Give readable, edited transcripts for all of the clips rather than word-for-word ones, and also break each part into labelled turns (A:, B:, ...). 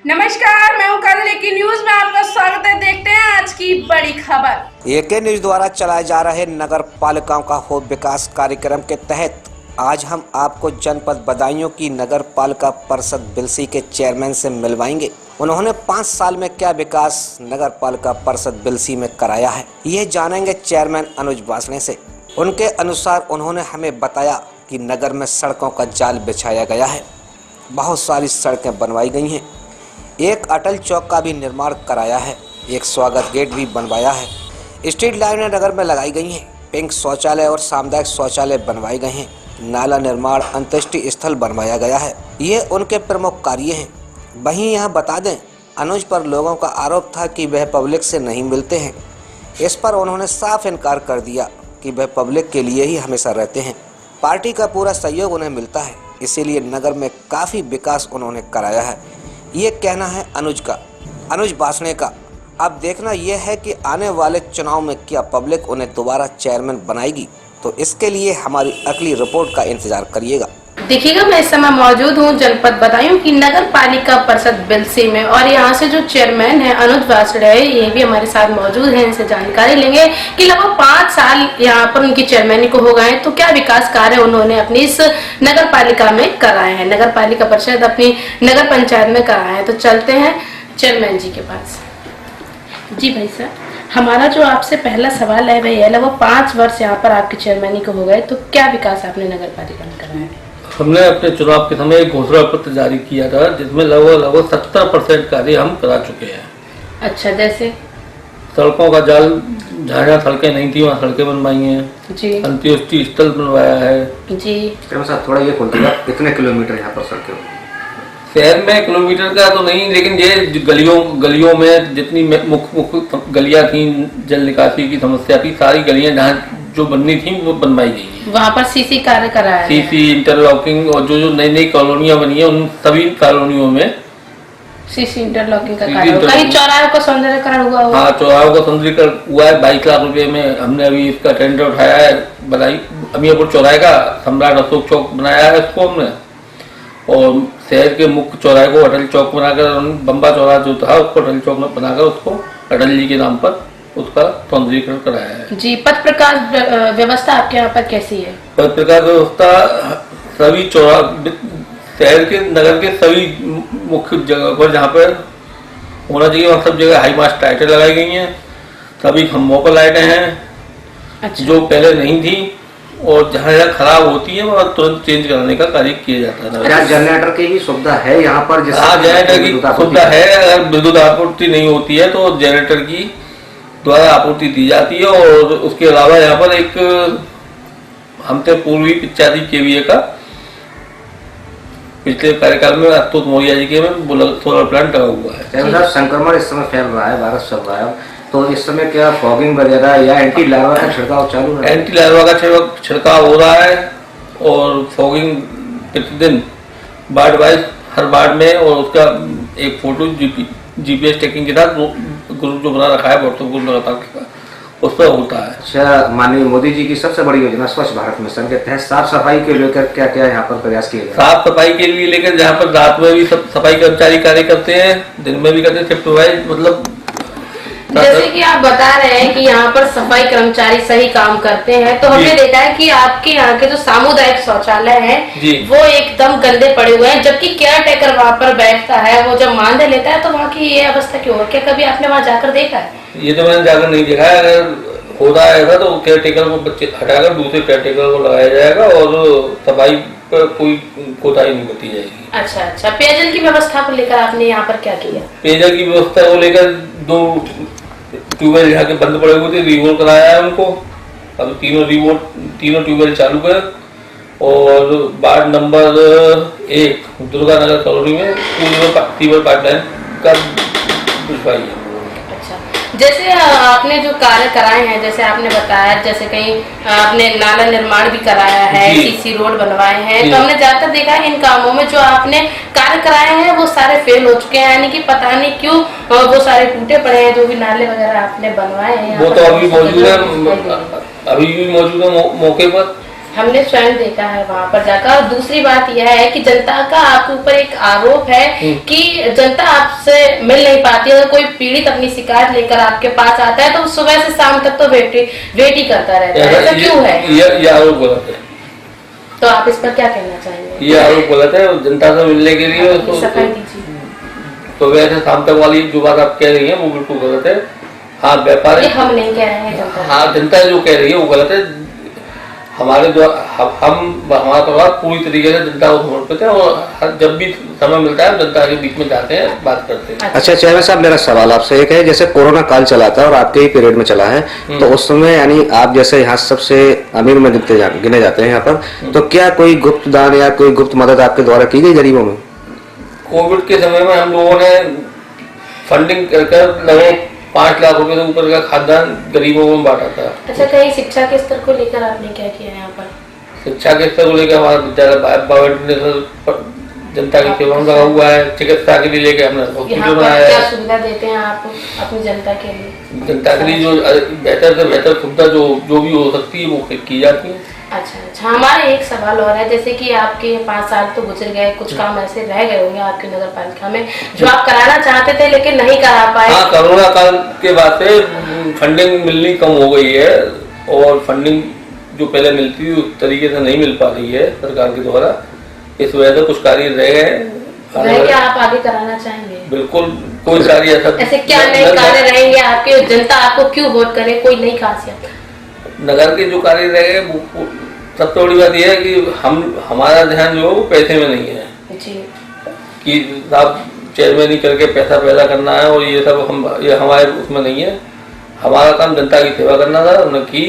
A: नमस्कार, मैं हूं काजल। की न्यूज में आपका स्वागत है। देखते हैं आज की बड़ी खबर।
B: एके न्यूज द्वारा चलाए जा रहे नगर पालिकाओं का हो विकास कार्यक्रम के तहत आज हम आपको जनपद बदायूं की नगर पालिका परिषद बिलसी के चेयरमैन से मिलवाएंगे। उन्होंने 5 साल में क्या विकास नगर पालिका परिषद बिलसी में कराया है, ये जानेंगे चेयरमैन अनुज बासणे से। उनके अनुसार उन्होंने हमें बताया कि नगर में सड़कों का जाल बिछाया गया है, बहुत सारी सड़कें बनवाई गई हैं, एक अटल चौक का भी निर्माण कराया है, एक स्वागत गेट भी बनवाया है, स्ट्रीट लाइटें नगर में लगाई गई हैं, पिंक शौचालय और सामुदायिक शौचालय बनवाए गए हैं, नाला निर्माण अंत्येष्टि स्थल बनवाया गया है। ये उनके प्रमुख कार्य हैं। वहीं यहां बता दें, अनुज पर लोगों का आरोप था कि वह पब्लिक से नहीं मिलते हैं। इस पर उन्होंने साफ इनकार कर दिया कि वह पब्लिक के लिए ही हमेशा रहते हैं। पार्टी का पूरा सहयोग उन्हें मिलता है, इसीलिए नगर में काफ़ी विकास उन्होंने कराया है। ये कहना है अनुज बासणे का। अब देखना यह है कि आने वाले चुनाव में क्या पब्लिक उन्हें दोबारा चेयरमैन बनाएगी, तो इसके लिए हमारी अगली रिपोर्ट का इंतजार करिएगा।
A: देखिएगा, मैं इस समय मौजूद हूँ जनपद बदायूं की नगर पालिका परिषद बिलसी में, और यहाँ से जो चेयरमैन है अनुज बासणे है, ये भी हमारे साथ मौजूद हैं। इनसे जानकारी लेंगे कि लगभग 5 साल यहाँ पर उनकी चेयरमैनी को हो गए हैं, तो क्या विकास कार्य उन्होंने अपनी इस नगर पालिका में कराए हैं, नगर पालिका परिषद अपनी नगर पंचायत में कराए हैं। तो चलते हैं चेयरमैन जी के पास। जी भाई साहब, हमारा जो आपसे पहला सवाल है वही है, लगभग 5 वर्ष यहाँ पर आपकी चेयरमैनी को हो गए, तो क्या विकास आपने नगर पालिका में कराया है?
C: हमने अपने चुनाव के समय एक घोषणा पत्र जारी किया था, जिसमें लगभग 70% कार्य हम करा चुके हैं।
A: अच्छा, जैसे
C: सड़कों का जाल, जहाँ सड़कें नहीं थी वहाँ सड़कें बनवाई हैं जी, अंत्येष्टि स्थल बनवाया है जी।
B: थोड़ा ये खोल दीजिए, कितने किलोमीटर यहाँ पर सड़कें?
C: शहर में किलोमीटर का तो नहीं, लेकिन ये गलियों में जितनी मुख्य गलियां थी, जल निकासी की समस्या थी, सारी गलियां जहाँ जो बननी थी वो बनवाई गई।
A: वहाँ पर सीसी कार्य कराया है,
C: सीसी, इंटरलॉकिंग, और जो नई कॉलोनियां बनी है उन सभी कॉलोनियों में
A: सीसी इंटरलॉकिंग का कार्य। कहीं चौराहे का सौंदर्यीकरण हुआ?
C: हाँ, चौराहे का सौंदर्यीकरण हुआ है। 22 लाख रुपए में हमने अभी इसका टेंडर उठाया है। बदाई अमीरपुर चौराहे का सम्राट अशोक चौक बनाया है इसको हमने, और शहर के मुख्य चौराहे को अटल चौक बनाकर, बम्बा चौराहा जो था उसको अटल चौक में बनाकर उसको अटल जी के नाम पर उसका सौंदर्यीकरण कराया है
A: जी। पथ प्रकाश व्यवस्था आपके यहाँ पर कैसी है?
C: पथ प्रकाश व्यवस्था सभी शहर के नगर के सभी मुख्य जगह पर जहाँ पर होना चाहिए वहाँ सब जगह हाई मास्ट लाइटें लगाई गई हैं। सभी खम्भों पर लाइटें हैं। अच्छा। जो पहले नहीं थी, और जहाँ जहाँ खराब होती है वहाँ तुरंत चेंज कराने का कार्य किया जाता है।
B: क्या जनरेटर की भी सुविधा है यहाँ पर?
C: हाँ, जनरेटर की सुविधा है। अगर विद्युत आपूर्ति नहीं होती है तो जनरेटर की द्वारा आपूर्ति दी जाती है। और उसके अलावा यहाँ पर एक हमसे पूर्वी 85 kVA का पिछले कार्यकाल में अतुल मौर्य जी के में सोलर प्लांट लगा हुआ है।
B: संक्रमण इस समय फैल रहा है, वायरस चल रहा है, तो इस समय क्या फॉगिंग वगैरह या एंटी लार्वा का छिड़काव चालू है?
C: एंटी लार्वा का छिड़काव हो रहा है, और फॉगिंग प्रतिदिन वार्ड वाइज हर वार्ड में, और उसका एक फोटो जीपीएस ट्रैकिंग के साथ ग्रुप जो बना रखा है व्हाट्सएप ग्रुप लगातार उस पर होता है।
B: अच्छा, माननीय मोदी जी की सबसे बड़ी योजना स्वच्छ भारत मिशन के तहत साफ सफाई के लेकर क्या क्या यहाँ पर प्रयास किए गए?
C: साफ सफाई के लिए लेकर जहाँ पर रात में भी सफाई कर्मचारी कार्य करते हैं, दिन में भी करते हैं, शिफ्ट वाइज, मतलब
A: जैसे कि आप बता रहे हैं कि यहाँ पर सफाई कर्मचारी सही काम करते हैं, तो हमने देखा है कि आपके यहाँ के जो सामुदायिक शौचालय हैं वो एकदम गंदे पड़े हुए हैं, जबकि केयर टेकर वहाँ पर बैठता है, वो जब मानदेय लेता है तो वहाँ की ये अवस्था क्यों है? क्या कभी आपने वहाँ जाकर देखा है?
C: ये तो मैंने जाकर नहीं देखा है। अगर हो रहा है तो केयर टेकर को बच्चे हटाकर दूसरे केयर टेकर को लगाया जाएगा, और सफाई पर कोई कोताही नहीं बरती जाएगी।
A: अच्छा, पेयजल की व्यवस्था को लेकर आपने यहाँ पर क्या किया?
C: पेयजल की व्यवस्था को लेकर 2 ट्यूबवेल यहाँ के बंद पड़े हुए थे, रिवोल कराया है उनको। अब तीनों ट्यूबवेल चालू कर, और वार्ड नंबर 1 दुर्गा नगर कॉलोनी में सीवर पाइपलाइन का बिछवाई है।
A: जैसे आपने जो कार्य कराए हैं, जैसे आपने बताया, जैसे कहीं आपने नाला निर्माण भी कराया है, सीसी रोड बनवाए हैं, तो हमने ज्यादातर देखा है इन कामों में जो आपने कार्य कराए हैं वो सारे फेल हो चुके हैं, यानी कि पता नहीं क्यों वो सारे टूटे पड़े हैं। जो भी नाले वगैरह आपने बनवाए हैं
C: वो तो अभी मौजूद है, अभी भी मौजूद है मौके पर,
A: हमने स्वयं देखा है वहाँ पर जाकर। और दूसरी बात यह है कि जनता का आपके ऊपर एक आरोप है कि जनता आपसे मिल नहीं पाती। अगर कोई पीड़ित अपनी शिकायत लेकर आपके पास आता है तो सुबह से शाम तक तो वेट ही करता रहता है, ऐसा क्यों है?
C: ये आरोप गलत है।
A: तो आप इस पर क्या कहना चाहेंगे?
C: ये आरोप गलत है। जनता से मिलने के लिए तो
A: सफाई दीजिए।
C: तो वैसे शाम तक वाली जो बात आप कह रही हैं वो बिल्कुल गलत है। हाँ, व्यापारी
A: हम नहीं कह रहे हैं, जनता।
C: हाँ, जनता जो कह रही है वो गलत है। हमारे जो हमारा परिवार पूरी तरीके से जनता को समर्पित है और जब भी समय मिलता है जनता के बीच में जाते हैं, बात करते हैं।
B: अच्छा चेयरमैन साहब, मेरा सवाल आपसे एक है, जैसे कोरोना काल चला था और आपके ही पीरियड में चला है, तो उस समय यानी आप जैसे यहाँ सबसे अमीर में गिने जाते हैं यहाँ पर, तो क्या कोई गुप्त दान या कोई गुप्त मदद आपके द्वारा की गई गरीबों में?
C: कोविड के समय में हम लोगों ने फंडिंग कर लगभग 5 लाख रुपए से ऊपर का खाद्यान्न गरीबों में बांटा था।
A: अच्छा, कहीं शिक्षा के स्तर को लेकर आपने क्या किया है यहाँ पर?
C: शिक्षा के स्तर को लेकर हमारा विद्यालय जनता की सेवा में लगा हुआ है। चिकित्सा के लिए लेके हमने हॉस्पिटल बनाया
A: क्या
C: है।
A: सुविधा देते हैं आप अपनी जनता के लिए?
C: जनता के लिए जो बेहतर से बेहतर सुविधा जो भी हो सकती है वो की जाती है।
A: अच्छा, हमारे एक सवाल और है, जैसे कि आपके 5 साल तो गुजर गए, कुछ काम ऐसे रह गए होंगे आपकी नगर पालिका में जो आप कराना चाहते थे लेकिन नहीं करा पाए।
C: हाँ, कोरोना काल के बाद से फंडिंग मिलनी कम हो गई है और फंडिंग जो पहले मिलती थी उस तरीके से नहीं मिल पा रही है सरकार के द्वारा। इस वजह से कुछ कार्य रह गए।
A: क्या आप आगे कराना चाहेंगे?
C: बिल्कुल, कोई कार्य
A: ऐसे क्या नए कार्य रहेंगे आपके? जनता आपको क्यों वोट करे? कोई नई खासियत?
C: नगर के जो कार्य रह गए वो सबसे बड़ी बात यह है कि हमारा ध्यान जो है वो पैसे में नहीं है
A: जी, कि
C: आप चेयरमैन ही करके पैसा पैदा करना है और ये सब ये हमारे उसमें नहीं है। हमारा काम जनता की सेवा करना था, हमने की।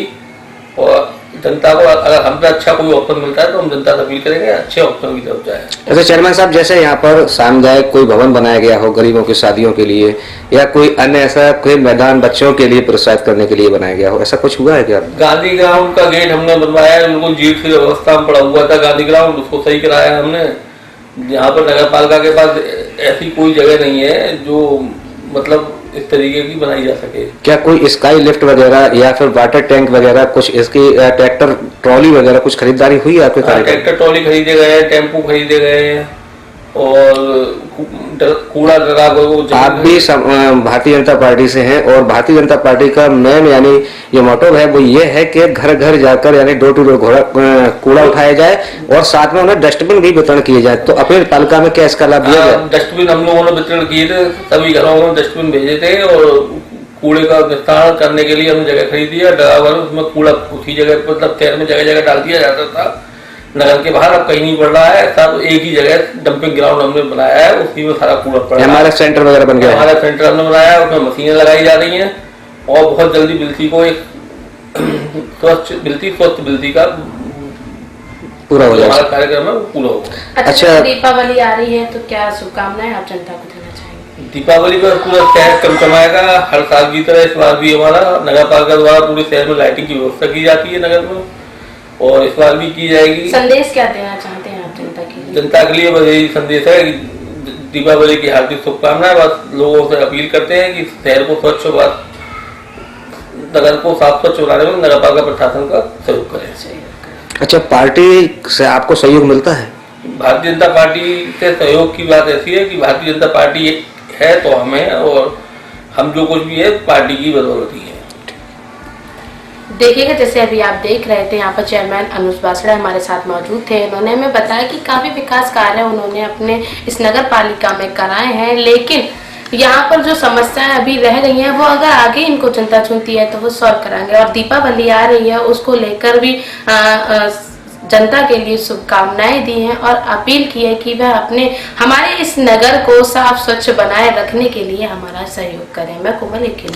C: और जनता को अगर हमसे अच्छा कोई ऑप्शन मिलता है तो हम जनता से अपील करेंगे अच्छे ऑप्शन की तरफ जाए।
B: अच्छा चेयरमैन साहब, जैसे यहाँ पर सामुदायिक कोई भवन बनाया गया हो गरीबों की शादियों के लिए या कोई अन्य ऐसा कोई मैदान बच्चों के लिए प्रोत्साहित करने के लिए बनाया गया हो, ऐसा कुछ हुआ है क्या?
C: गांधी ग्राउंड का गेट हमने बनवाया है, बिल्कुल जीट की व्यवस्था में पड़ा हुआ था गांधी ग्राउंड, उसको सही कराया है हमने। यहाँ पर नगर पालिका के पास ऐसी कोई जगह नहीं है जो मतलब इस तरीके की बनाई जा सके।
B: क्या कोई स्काई लिफ्ट वगैरह या फिर वाटर टैंक वगैरह कुछ इसकी ट्रैक्टर ट्रॉली वगैरह कुछ खरीदारी हुई है आपके?
C: ट्रैक्टर ट्रॉली खरीदे गए, टेम्पो खरीदे गए और कूड़ा
B: आप भी भारतीय जनता पार्टी से हैं और भारतीय जनता पार्टी का मेन यानी ये मोटो है वो ये है कि घर घर जाकर यानी डोर टू डोर कूड़ा उठाया जाए और साथ में उन्हें डस्टबिन भी वितरण किए जाए, तो अपने पालिका में क्या इसका लाभ दिया गया?
C: डस्टबिन हम लोगों ने वितरण किए थे, सभी घरों में डस्टबिन भेजे थे और कूड़े का निस्तारण करने के लिए हमने जगह खरीदी है। डगावर उसमें कूड़ा उसी जगह मतलब शहर में जगह जगह डाल दिया जाता था, नगर के बाहर अब कहीं नहीं पड़ रहा है। सब एक ही जगह डंपिंग ग्राउंड हमने बनाया है, उसी में सारा कूड़ा पड़ रहा है।
B: हमारा सेंटर वगैरह बन गया,
C: हमारा सेंटर हमने बनाया है, उसमें मशीनें लगाई जा रही हैं और बहुत जल्दी बिल्सी को एक स्वच्छ बिल्सी का पूरा हो जाएगा। हमारा कार्यक्रम है वो पूरा होगा।
A: अच्छा, दीपावली आ रही है तो क्या शुभकामनाएं आप जनता को देना चाहेंगे?
C: दीपावली पर पूरा शहर चमचमाएगा हर साल की तरह। इस बार भी हमारा नगर पालिका द्वारा पूरे शहर में लाइटिंग की व्यवस्था की जाती है नगर में और इस बार भी की जाएगी।
A: संदेश क्या देना चाहते हैं आप जनता के लिए?
C: जनता के लिए बस यही संदेश है कि दीपावली की हार्दिक शुभकामनाएं। बस लोगों से अपील करते हैं कि शहर को स्वच्छ व नगर को साफ स्वच्छ बनाने में नगर पालिका प्रशासन का सहयोग करें।
B: अच्छा, पार्टी से आपको सहयोग मिलता है?
C: भारतीय जनता पार्टी से सहयोग की बात ऐसी है कि भारतीय जनता पार्टी है तो हमें, और हम जो कुछ भी है पार्टी की बदौलत ही है।
A: देखिएगा, जैसे अभी आप देख रहे थे यहाँ पर चेयरमैन अनुज वासड़ा हमारे साथ मौजूद थे। उन्होंने हमें बताया कि काफी विकास कार्य उन्होंने अपने इस नगर पालिका में कराए हैं, लेकिन यहाँ पर जो समस्याएं अभी रह गई हैं वो अगर आगे इनको जनता चुनती है तो वो सॉल्व कराएंगे। और दीपावली आ रही है, उसको लेकर भी जनता के लिए शुभकामनाएं दी हैं और अपील की है कि वह अपने हमारे इस नगर को साफ स्वच्छ बनाए रखने के लिए हमारा सहयोग करें। मैं कोमल, एक